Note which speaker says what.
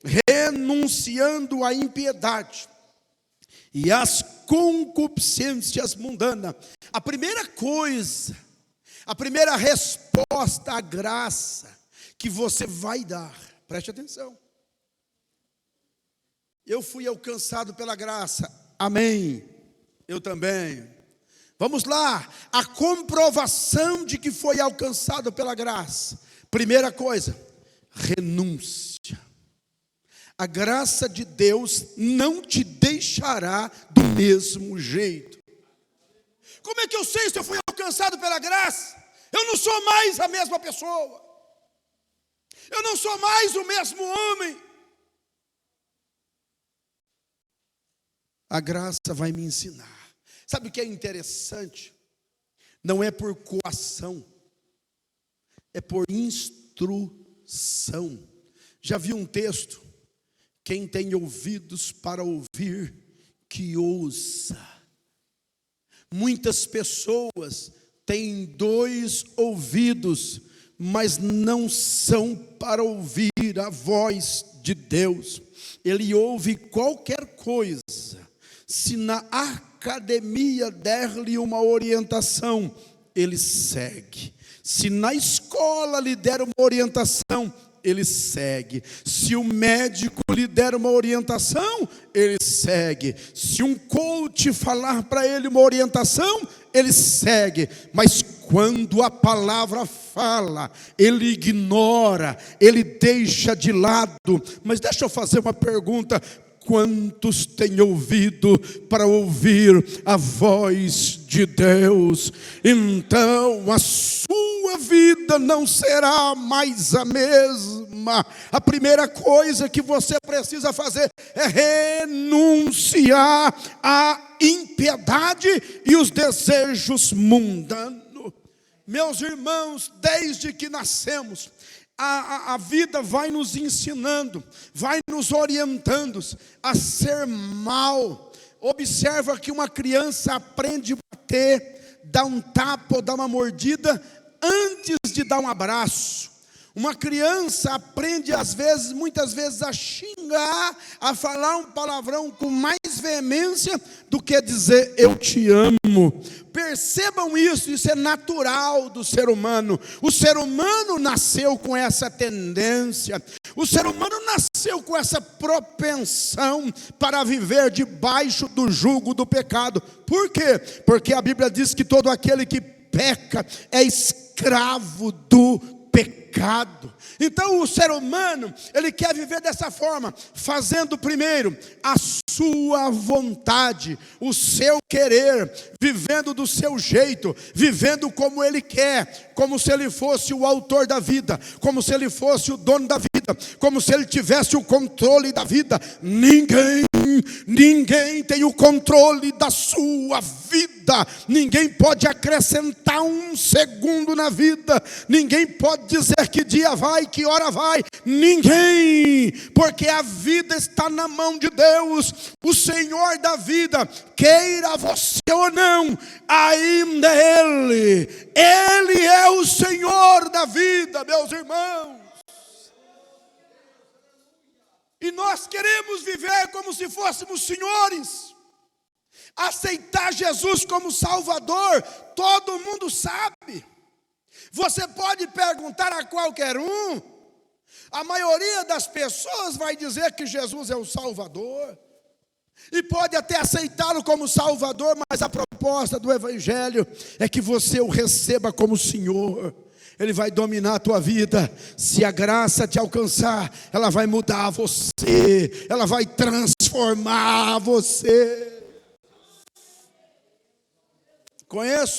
Speaker 1: renunciando à impiedade e às concupiscências mundanas. A primeira coisa, a primeira resposta à graça que você vai dar, preste atenção. Eu fui alcançado pela graça, amém, eu também. Vamos lá, a comprovação de que foi alcançado pela graça. Primeira coisa, renúncia. A graça de Deus não te deixará do mesmo jeito. Como é que eu sei se eu fui alcançado pela graça? Eu não sou mais a mesma pessoa. Eu não sou mais o mesmo homem. A graça vai me ensinar. Sabe o que é interessante? Não é por coação, é por instrução. Já vi um texto: quem tem ouvidos para ouvir, que ouça. Muitas pessoas têm 2 ouvidos, mas não são para ouvir a voz de Deus. Ele ouve qualquer coisa. Se na academia der-lhe uma orientação, ele segue. Se na escola lhe der uma orientação, ele segue. Se o médico lhe der uma orientação, ele segue. Se um coach falar para ele uma orientação, ele segue. Mas quando a palavra fala, ele ignora, ele deixa de lado. Mas deixa eu fazer uma pergunta: quantos têm ouvido para ouvir a voz de Deus? Então a sua vida não será mais a mesma. A primeira coisa que você precisa fazer é renunciar à impiedade e os desejos mundanos. Meus irmãos, desde que nascemos, a vida vai nos ensinando, vai nos orientando a ser mal. Observa que uma criança aprende a bater, dar um tapa ou dar uma mordida antes de dar um abraço. Uma criança aprende muitas vezes a xingar, a falar um palavrão com mais veemência do que dizer eu te amo. Percebam isso é natural do ser humano. O ser humano nasceu com essa tendência. O ser humano nasceu com essa propensão para viver debaixo do jugo do pecado. Por quê? Porque a Bíblia diz que todo aquele que peca é escravo do pecado. Então o ser humano, ele quer viver dessa forma, fazendo primeiro a sua vontade, o seu querer, vivendo do seu jeito, vivendo como ele quer, como se ele fosse o autor da vida, como se ele fosse o dono da vida, como se ele tivesse o controle da vida. Ninguém tem o controle da sua vida. Ninguém pode acrescentar um segundo na vida. Ninguém pode dizer que dia vai, que hora vai. Ninguém, porque a vida está na mão de Deus. O Senhor da vida, queira você ou não, ainda Ele é o Senhor da vida, meus irmãos. E nós queremos viver como se fôssemos senhores. Aceitar Jesus como Salvador, todo mundo sabe. Você pode perguntar a qualquer um, a maioria das pessoas vai dizer que Jesus é o Salvador. E pode até aceitá-lo como Salvador, mas a proposta do Evangelho é que você o receba como Senhor. Ele vai dominar a tua vida. Se a graça te alcançar, ela vai mudar você, ela vai transformar você. Conheço